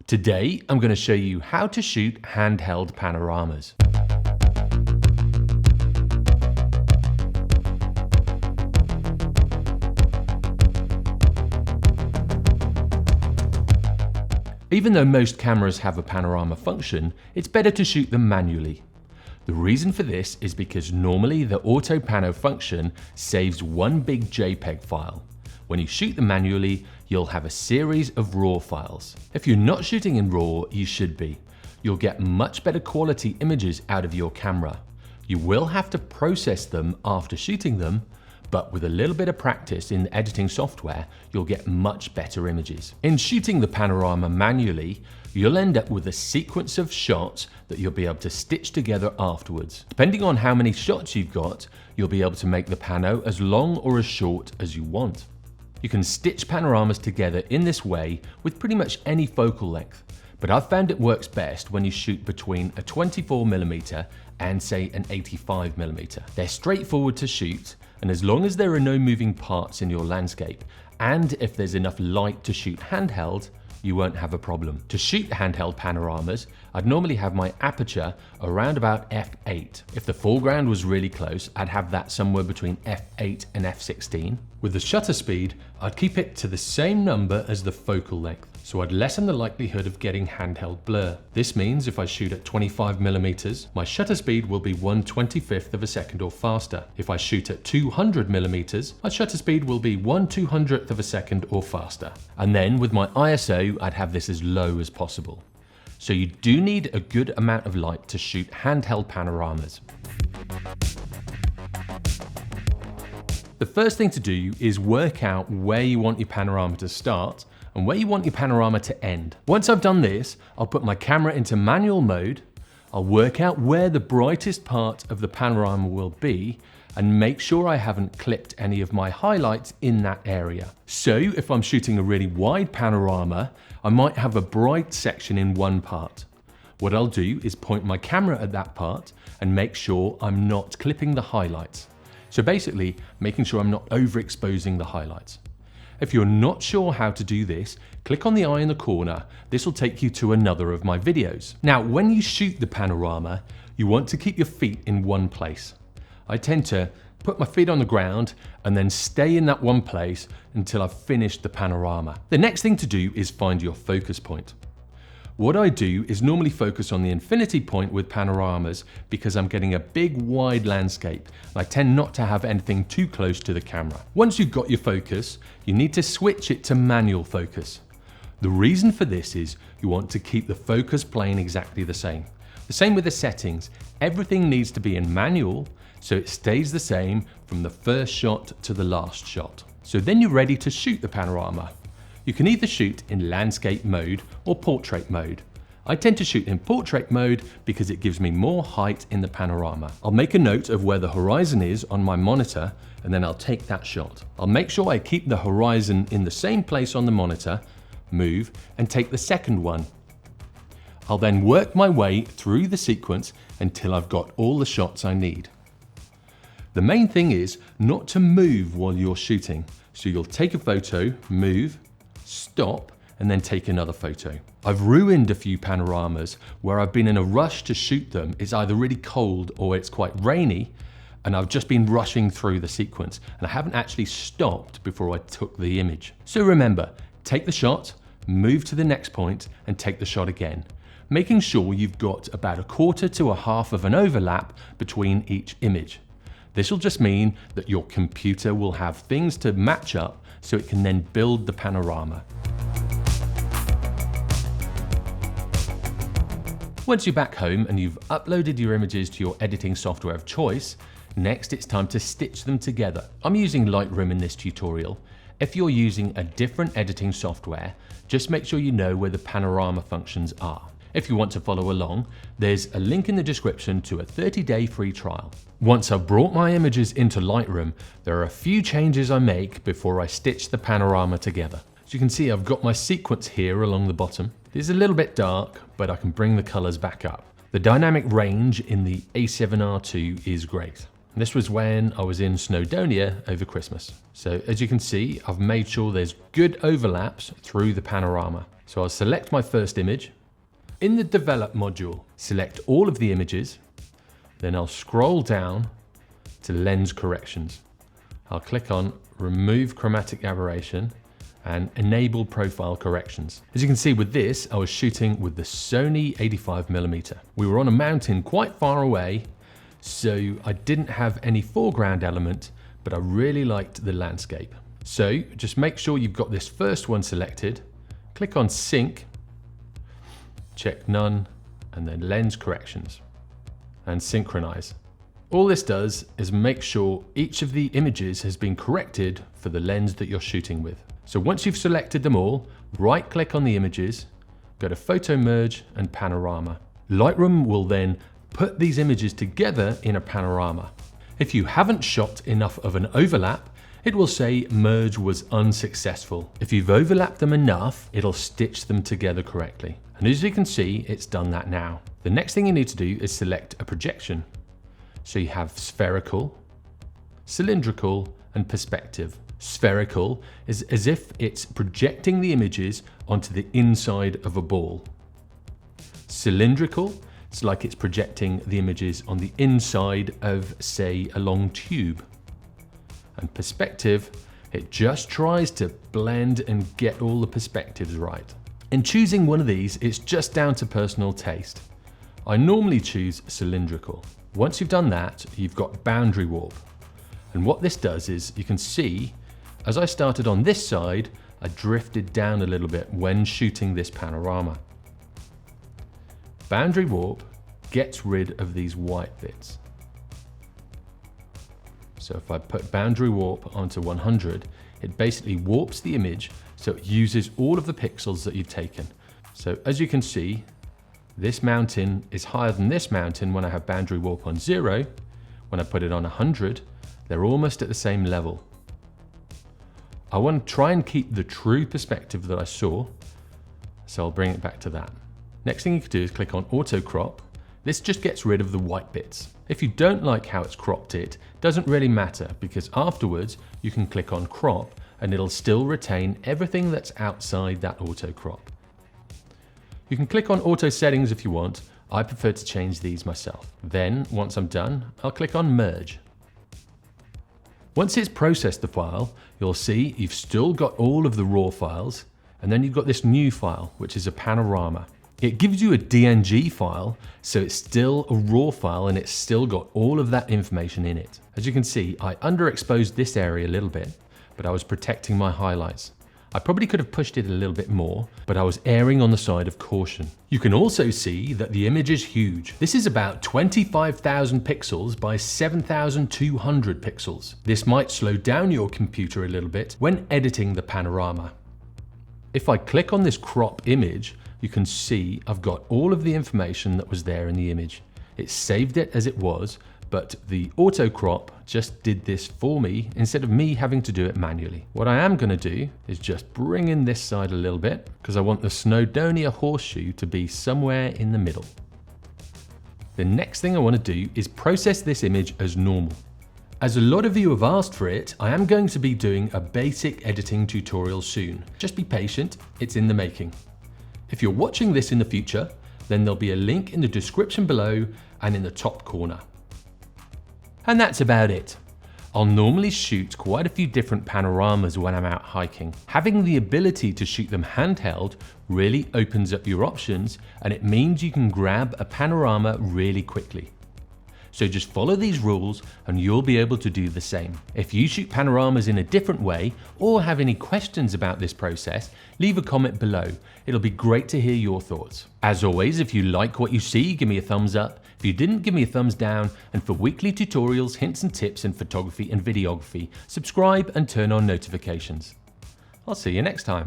Today, I'm going to show you how to shoot handheld panoramas. Even though most cameras have a panorama function, it's better to shoot them manually. The reason for this is because normally the auto pano function saves one big JPEG file. When you shoot them manually, you'll have a series of RAW files. If you're not shooting in RAW, you should be. You'll get much better quality images out of your camera. You will have to process them after shooting them, but with a little bit of practice in the editing software, you'll get much better images. In shooting the panorama manually, you'll end up with a sequence of shots that you'll be able to stitch together afterwards. Depending on how many shots you've got, you'll be able to make the pano as long or as short as you want. You can stitch panoramas together in this way with pretty much any focal length, but I've found it works best when you shoot between a 24mm and say an 85mm. They're straightforward to shoot, and as long as there are no moving parts in your landscape, and if there's enough light to shoot handheld, you won't have a problem. To shoot handheld panoramas, I'd normally have my aperture around about f8. If the foreground was really close, I'd have that somewhere between f8 and f16. With the shutter speed, I'd keep it to the same number as the focal length, so I'd lessen the likelihood of getting handheld blur. This means if I shoot at 25mm, my shutter speed will be 1/25th of a second or faster. If I shoot at 200mm, my shutter speed will be 1/200th of a second or faster. And then with my ISO, I'd have this as low as possible. So you do need a good amount of light to shoot handheld panoramas. The first thing to do is work out where you want your panorama to start and where you want your panorama to end. Once I've done this, I'll put my camera into manual mode, I'll work out where the brightest part of the panorama will be and make sure I haven't clipped any of my highlights in that area. So if I'm shooting a really wide panorama, I might have a bright section in one part. What I'll do is point my camera at that part and make sure I'm not clipping the highlights. So basically, making sure I'm not overexposing the highlights. If you're not sure how to do this, click on the eye in the corner. This will take you to another of my videos. Now, when you shoot the panorama, you want to keep your feet in one place. I tend to put my feet on the ground and then stay in that one place until I've finished the panorama. The next thing to do is find your focus point. What I do is normally focus on the infinity point with panoramas because I'm getting a big wide landscape and I tend not to have anything too close to the camera. Once you've got your focus, you need to switch it to manual focus. The reason for this is you want to keep the focus plane exactly the same. The same with the settings. Everything needs to be in manual so it stays the same from the first shot to the last shot. So then you're ready to shoot the panorama. You can either shoot in landscape mode or portrait mode. I tend to shoot in portrait mode because it gives me more height in the panorama. I'll make a note of where the horizon is on my monitor and then I'll take that shot. I'll make sure I keep the horizon in the same place on the monitor, move and take the second one. I'll then work my way through the sequence until I've got all the shots I need. The main thing is not to move while you're shooting. So you'll take a photo, move, stop, and then take another photo. I've ruined a few panoramas where I've been in a rush to shoot them. It's either really cold or it's quite rainy, and I've just been rushing through the sequence, and I haven't actually stopped before I took the image. So remember, take the shot, move to the next point, and take the shot again, making sure you've got about 1/4 to 1/2 of an overlap between each image. This will just mean that your computer will have things to match up so it can then build the panorama. Once you're back home and you've uploaded your images to your editing software of choice, next it's time to stitch them together. I'm using Lightroom in this tutorial. If you're using a different editing software, just make sure you know where the panorama functions are. If you want to follow along, there's a link in the description to a 30-day free trial. Once I've brought my images into Lightroom, there are a few changes I make before I stitch the panorama together. As you can see, I've got my sequence here along the bottom. It is a little bit dark, but I can bring the colors back up. The dynamic range in the A7R2 is great. This was when I was in Snowdonia over Christmas. So as you can see, I've made sure there's good overlaps through the panorama. So I'll select my first image. In the Develop module, select all of the images. Then I'll scroll down to Lens Corrections. I'll click on Remove Chromatic Aberration and Enable Profile Corrections. As you can see with this, I was shooting with the Sony 85mm. We were on a mountain quite far away, so I didn't have any foreground element, but I really liked the landscape. So just make sure you've got this first one selected, click on Sync, check None, and then Lens Corrections, and Synchronize. All this does is make sure each of the images has been corrected for the lens that you're shooting with. So once you've selected them all, right click on the images, go to Photo Merge and Panorama. Lightroom will then put these images together in a panorama. If you haven't shot enough of an overlap, it will say merge was unsuccessful. If you've overlapped them enough, it'll stitch them together correctly. And as you can see, it's done that now. The next thing you need to do is select a projection. So you have spherical, cylindrical, and perspective. Spherical is as if it's projecting the images onto the inside of a ball. Cylindrical, it's like it's projecting the images on the inside of, say, a long tube. And perspective, it just tries to blend and get all the perspectives right. In choosing one of these, it's just down to personal taste. I normally choose cylindrical. Once you've done that, you've got boundary warp. And what this does is, you can see, as I started on this side, I drifted down a little bit when shooting this panorama. Boundary warp gets rid of these white bits. So if I put boundary warp onto 100, it basically warps the image so it uses all of the pixels that you've taken. So as you can see, this mountain is higher than this mountain when I have boundary warp on 0. When I put it on 100, they're almost at the same level. I want to try and keep the true perspective that I saw, so I'll bring it back to that. Next thing you can do is click on Auto Crop. This just gets rid of the white bits. If you don't like how it's cropped, it doesn't really matter, because afterwards you can click on Crop and it'll still retain everything that's outside that auto crop. You can click on Auto Settings if you want. I prefer to change these myself. Then, once I'm done, I'll click on Merge. Once it's processed the file, you'll see you've still got all of the raw files, and then you've got this new file, which is a panorama. It gives you a DNG file, so it's still a raw file and it's still got all of that information in it. As you can see, I underexposed this area a little bit, but I was protecting my highlights. I probably could have pushed it a little bit more, but I was erring on the side of caution. You can also see that the image is huge. This is about 25,000 pixels by 7,200 pixels. This might slow down your computer a little bit when editing the panorama. If I click on this crop image, you can see I've got all of the information that was there in the image. It saved it as it was, but the auto crop just did this for me instead of me having to do it manually. What I am gonna do is just bring in this side a little bit because I want the Snowdonia horseshoe to be somewhere in the middle. The next thing I wanna do is process this image as normal. As a lot of you have asked for it, I am going to be doing a basic editing tutorial soon. Just be patient, it's in the making. If you're watching this in the future, then there'll be a link in the description below and in the top corner. And that's about it. I'll normally shoot quite a few different panoramas when I'm out hiking. Having the ability to shoot them handheld really opens up your options, and it means you can grab a panorama really quickly. So just follow these rules and you'll be able to do the same. If you shoot panoramas in a different way or have any questions about this process, leave a comment below. It'll be great to hear your thoughts. As always, if you like what you see, give me a thumbs up. If you didn't, give me a thumbs down. And for weekly tutorials, hints and tips in photography and videography, subscribe and turn on notifications. I'll see you next time.